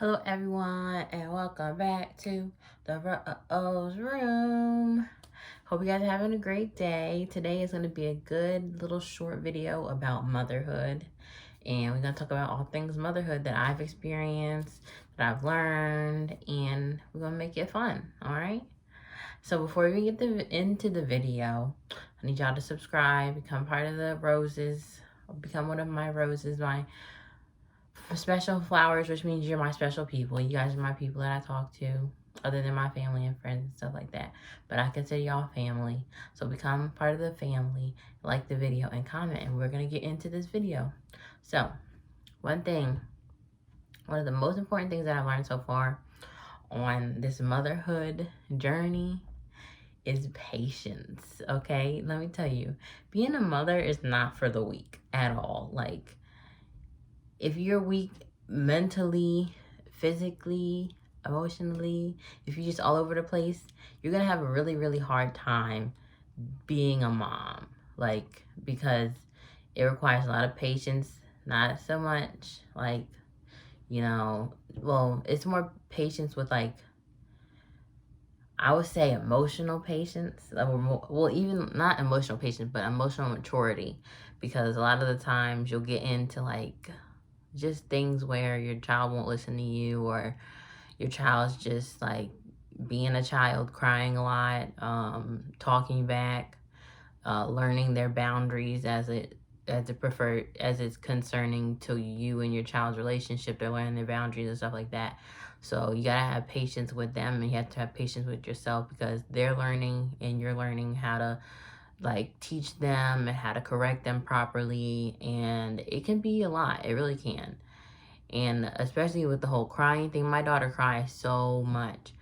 Hello everyone and welcome back to the Rose Room. Hope you guys are having a great day. Today is going to be a good little short video about motherhood. And we're going to talk about all things motherhood that I've experienced, that I've learned, and we're going to make it fun, alright? So before we get into the video, I need y'all to subscribe, become part of the roses, become one of my roses, my special flowers, which means you're my special people. You guys are my people that I talk to, other than my family and friends and stuff like that. But I consider y'all family. So become part of the family, like the video, and comment. And we're going to get into this video. So, one of the most important things that I've learned so far on this motherhood journey is patience. Okay? Let me tell you, being a mother is not for the weak at all. Like, if you're weak mentally, physically, emotionally, if you're just all over the place, you're gonna have a really, really hard time being a mom. Like, because it requires a lot of patience, not so much like, well, it's more patience with, like, I would say emotional patience, well, even not emotional patience, but emotional maturity, because a lot of the times you'll get into, like, just things where your child won't listen to you, or your child's just like being a child, crying a lot, talking back, learning their boundaries as it's concerning to you and your child's relationship. They're learning their boundaries and stuff like that. So you gotta have patience with them, and you have to have patience with yourself, because they're learning and you're learning how to, like, teach them and how to correct them properly. And it can be a lot. It really can. And especially with the whole crying thing, my daughter cries so much.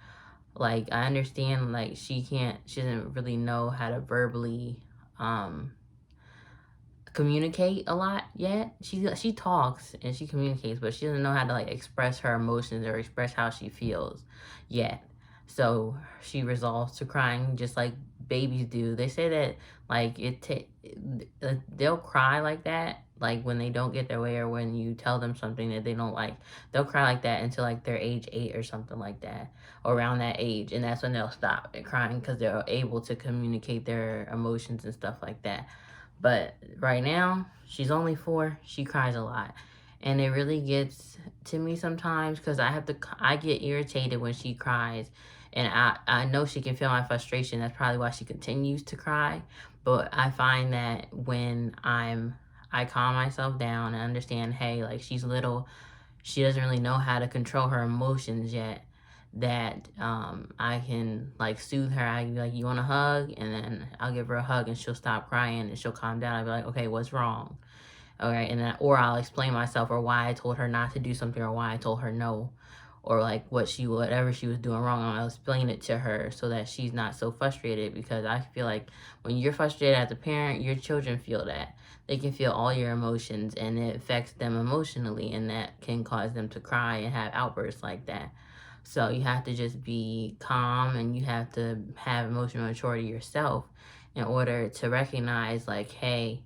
Like, I understand, like, she doesn't really know how to verbally communicate a lot yet. She talks and she communicates, but she doesn't know how to, like, express her emotions or express how she feels yet. So she resolves to crying just like babies do. They say that, like, they'll cry like that, like when they don't get their way, or when you tell them something that they don't like. They'll cry like that until, like, they're age 8 or something like that, or around that age, and that's when they'll stop crying, because they're able to communicate their emotions and stuff like that. But right now, she's only 4. She cries a lot. And it really gets to me sometimes, because I get irritated when she cries. And I know she can feel my frustration. That's probably why she continues to cry. But I find that when I calm myself down and understand, hey, like, she's little, she doesn't really know how to control her emotions yet, that I can, like, soothe her. I can be like, you want a hug? And then I'll give her a hug and she'll stop crying and she'll calm down. I'll be like, okay, what's wrong? Okay, and then, or I'll explain myself, or why I told her not to do something, or why I told her no, or like whatever she was doing wrong. I'll explain it to her so that she's not so frustrated, because I feel like when you're frustrated as a parent, your children feel that. They can feel all your emotions, and it affects them emotionally, and that can cause them to cry and have outbursts like that. So you have to just be calm, and you have to have emotional maturity yourself in order to recognize, like, hey,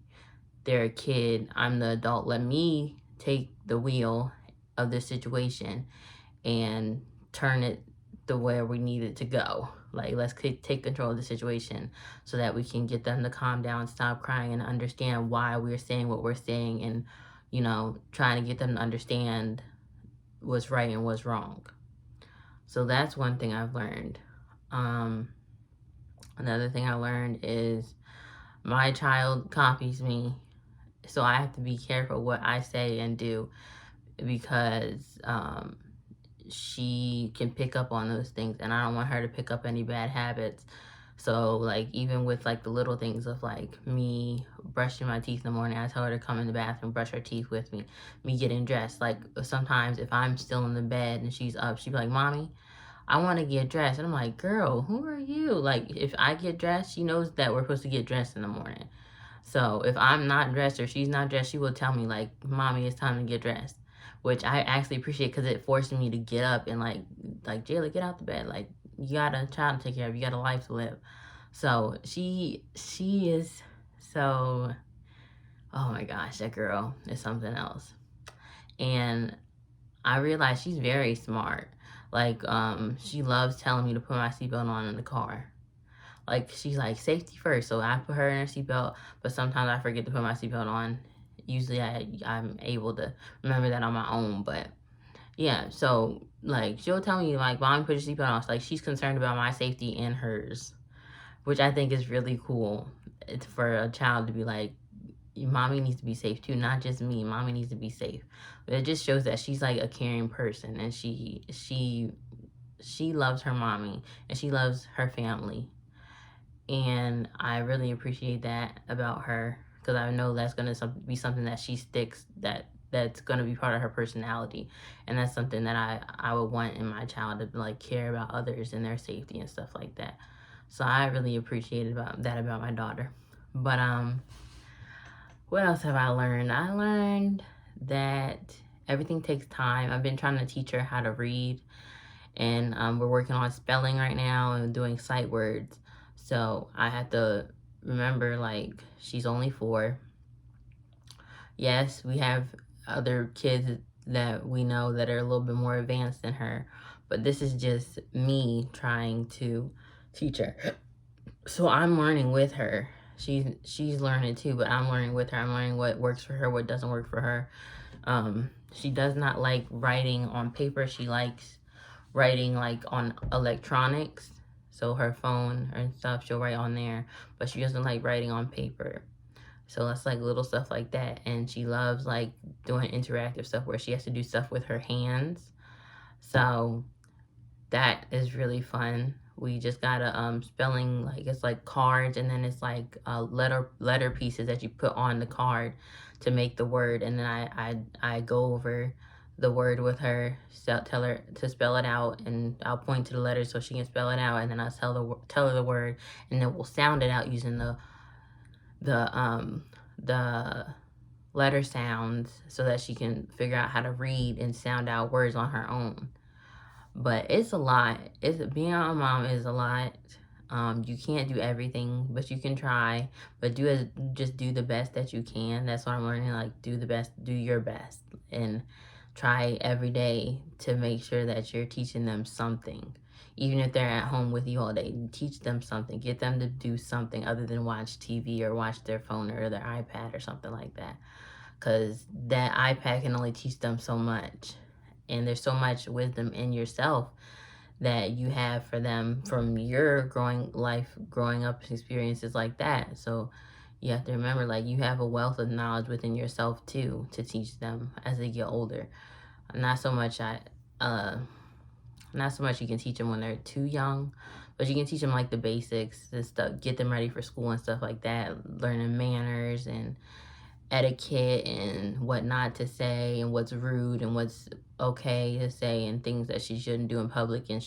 they're a kid, I'm the adult, let me take the wheel of this situation and turn it the way we need it to go. Like, let's take control of the situation so that we can get them to calm down, stop crying, and understand why we're saying what we're saying, and, trying to get them to understand what's right and what's wrong. So that's one thing I've learned. Another thing I learned is my child copies me, so I have to be careful what I say and do, because she can pick up on those things, and I don't want her to pick up any bad habits. So, like, even with, like, the little things of, like, me brushing my teeth in the morning, I tell her to come in the bathroom, brush her teeth with me getting dressed. Like, sometimes if I'm still in the bed and she's up, she'd be like, Mommy, I want to get dressed. And I'm like, girl, who are you? Like, if I get dressed, she knows that we're supposed to get dressed in the morning. So if I'm not dressed or she's not dressed, she will tell me, like, Mommy, it's time to get dressed. Which I actually appreciate, because it forced me to get up and, like, Jayla, get out the bed. Like, you got a child to take care of. You got a life to live. So she is so, oh my gosh, that girl is something else. And I realized she's very smart. Like, she loves telling me to put my seatbelt on in the car. Like, she's like, safety first. So I put her in her seatbelt, but sometimes I forget to put my seatbelt on. Usually I'm able to remember that on my own. But yeah, so like, she'll tell me, like, Mom, put your seatbelt on. Like, she's concerned about my safety and hers, which I think is really cool. It's for a child to be like, mommy needs to be safe too, not just me. Mommy needs to be safe. But it just shows that she's like a caring person, and she loves her mommy, and she loves her family. And I really appreciate that about her, because I know that's going to be something that she sticks, that's going to be part of her personality. And that's something that I would want in my child, to like care about others and their safety and stuff like that. So I really appreciate about my daughter. But what else have I learned? I learned that everything takes time. I've been trying to teach her how to read, and we're working on spelling right now and doing sight words. So I have to remember, like, she's only 4. Yes, we have other kids that we know that are a little bit more advanced than her, but this is just me trying to teach her. So I'm learning with her. She's learning too, but I'm learning with her. I'm learning what works for her, what doesn't work for her. She does not like writing on paper. She likes writing like on electronics. So her phone and stuff, she'll write on there, but she doesn't like writing on paper. So that's like little stuff like that. And she loves like doing interactive stuff where she has to do stuff with her hands. So that is really fun. We just got a spelling, like it's like cards, and then it's like letter pieces that you put on the card to make the word. And then I go over the word with her, tell her to spell it out, and I'll point to the letters so she can spell it out, and then I'll tell her the word, and then we'll sound it out using the letter sounds, so that she can figure out how to read and sound out words on her own. But it's a lot. Being a mom is a lot. You can't do everything, but you can try. But just do the best that you can. That's what I'm learning. Like, do the best, do your best, and try every day to make sure that you're teaching them something. Even if they're at home with you all day, teach them something. Get them to do something other than watch TV or watch their phone or their iPad or something like that. Because that iPad can only teach them so much. And there's so much wisdom in yourself that you have for them from your growing up experiences like that. So you have to remember, like, you have a wealth of knowledge within yourself too to teach them as they get older. Not so much you can teach them when they're too young, but you can teach them like the basics and stuff, get them ready for school and stuff like that, learning manners and etiquette and what not to say and what's rude and what's okay to say, and things that she shouldn't do in public and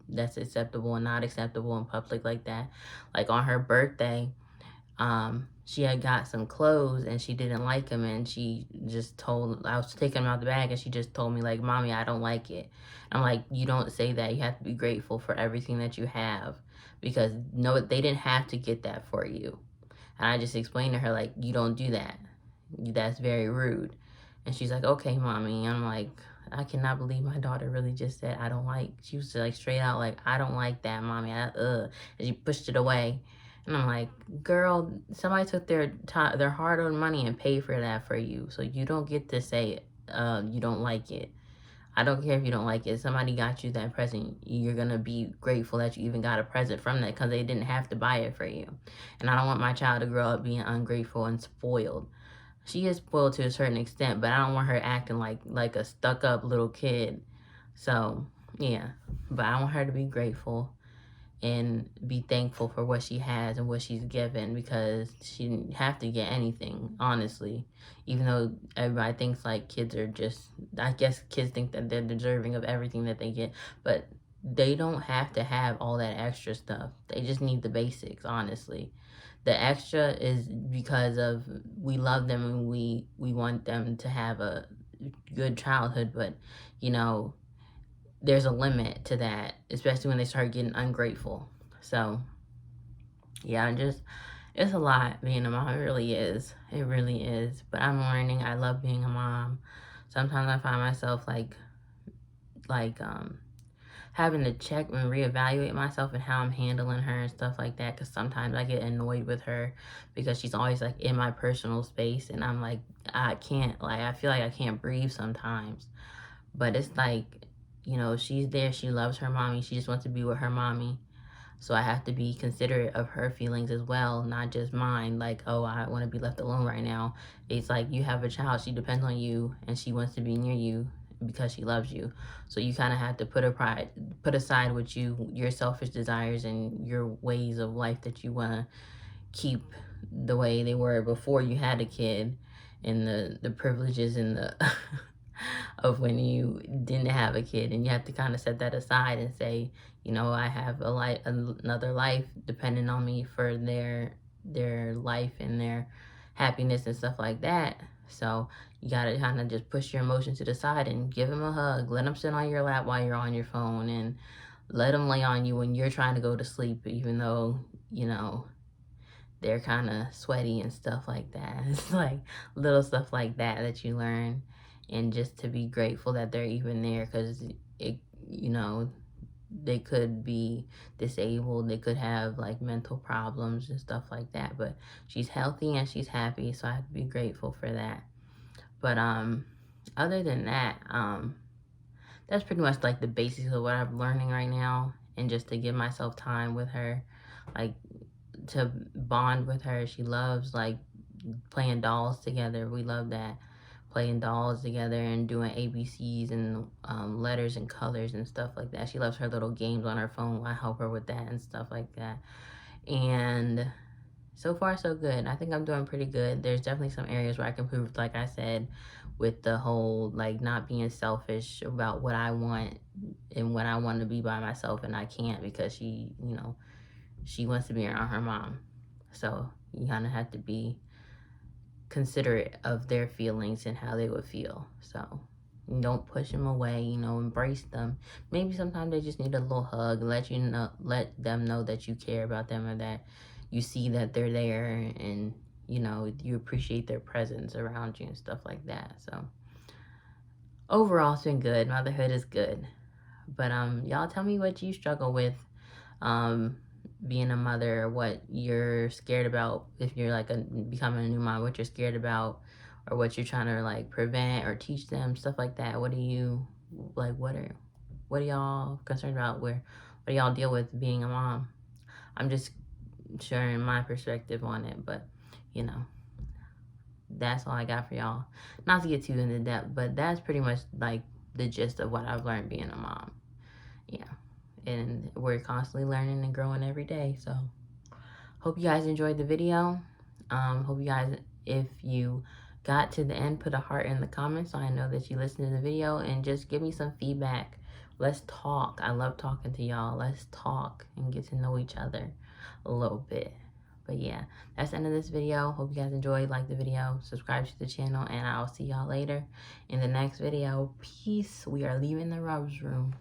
that's acceptable and not acceptable in public, like that. Like on her birthday, she had got some clothes and she didn't like them, and she just I was taking them out the bag, and she just told me, like, Mommy, I don't like it. I'm like, you don't say that. You have to be grateful for everything that you have, because no, they didn't have to get that for you. And I just explained to her, like, you don't do that. That's very rude. And she's like, okay, Mommy. And I'm like, I cannot believe my daughter really just said, I don't like, she was like straight out like, I don't like that, Mommy. And she pushed it away. And I'm like, girl, somebody took their hard-earned money and paid for that for you. So you don't get to say you don't like it. I don't care if you don't like it. Somebody got you that present. You're going to be grateful that you even got a present from that, because they didn't have to buy it for you. And I don't want my child to grow up being ungrateful and spoiled. She is spoiled to a certain extent, but I don't want her acting like a stuck-up little kid. So, yeah. But I want her to be grateful and be thankful for what she has and what she's given, because she didn't have to get anything, honestly. Even though everybody thinks like kids are just, I guess kids think that they're deserving of everything that they get, but they don't have to have all that extra stuff. They just need the basics, honestly. The extra is because of we love them and we want them to have a good childhood, but you know, there's a limit to that, especially when they start getting ungrateful. So yeah, it's a lot being a mom. It really is. It really is. But I'm learning. I love being a mom. Sometimes I find myself like like having to check and reevaluate myself and how I'm handling her and stuff like that. Because sometimes I get annoyed with her because she's always like in my personal space, and I'm like, I can't, like, I feel like I can't breathe sometimes. But it's like, you know, she's there, she loves her mommy, she just wants to be with her mommy. So I have to be considerate of her feelings as well, not just mine. Like, oh, I want to be left alone right now. It's like you have a child, she depends on you, and she wants to be near you because she loves you. So you kind of have to put aside what your selfish desires and your ways of life that you want to keep the way they were before you had a kid, and the privileges and the of when you didn't have a kid, and you have to kind of set that aside and say, you know, I have a life, another life depending on me for their life and their happiness and stuff like that. So you gotta kind of just push your emotions to the side and give them a hug, let them sit on your lap while you're on your phone, and let them lay on you when you're trying to go to sleep, even though, you know, they're kind of sweaty and stuff like that. It's like little stuff like that that you learn, and just to be grateful that they're even there, because it, you know, they could be disabled, they could have like mental problems and stuff like that, but she's healthy and she's happy, so I have to be grateful for that. But other than that, that's pretty much like the basics of what I'm learning right now, and just to give myself time with her, like to bond with her. She loves like playing dolls together. We love that, playing dolls together and doing ABCs and letters and colors and stuff like that. She loves her little games on her phone. I help her with that and stuff like that. And so far so good. I think I'm doing pretty good. There's definitely some areas where I can improve, like I said, with the whole like not being selfish about what I want and when I want to be by myself, and I can't because she, you know, she wants to be around her mom. So you kind of have to be considerate of their feelings and how they would feel. So don't push them away, you know, embrace them. Maybe sometimes they just need a little hug, let them know that you care about them, or that you see that they're there, and you know, you appreciate their presence around you and stuff like that. So overall, it's been good. Motherhood is good. But y'all tell me what you struggle with being a mother, or what you're scared about if you're like becoming a new mom, what you're scared about, or what you're trying to like prevent or teach them, stuff like that. What do you like? What are y'all concerned about? What do y'all deal with being a mom? I'm just sharing my perspective on it, but you know, that's all I got for y'all. Not to get too into depth, but that's pretty much like the gist of what I've learned being a mom. Yeah. And we're constantly learning and growing every day. So hope you guys enjoyed the video. Hope you guys, if you got to the end, put a heart in the comments so I know that you listened to the video, and just give me some feedback. Let's talk. I love talking to y'all. Let's talk and get to know each other a little bit. But yeah, that's the end of this video. Hope you guys enjoyed. Like the video, subscribe to the channel, and I'll see y'all later in the next video. Peace. We are leaving the Rubs room.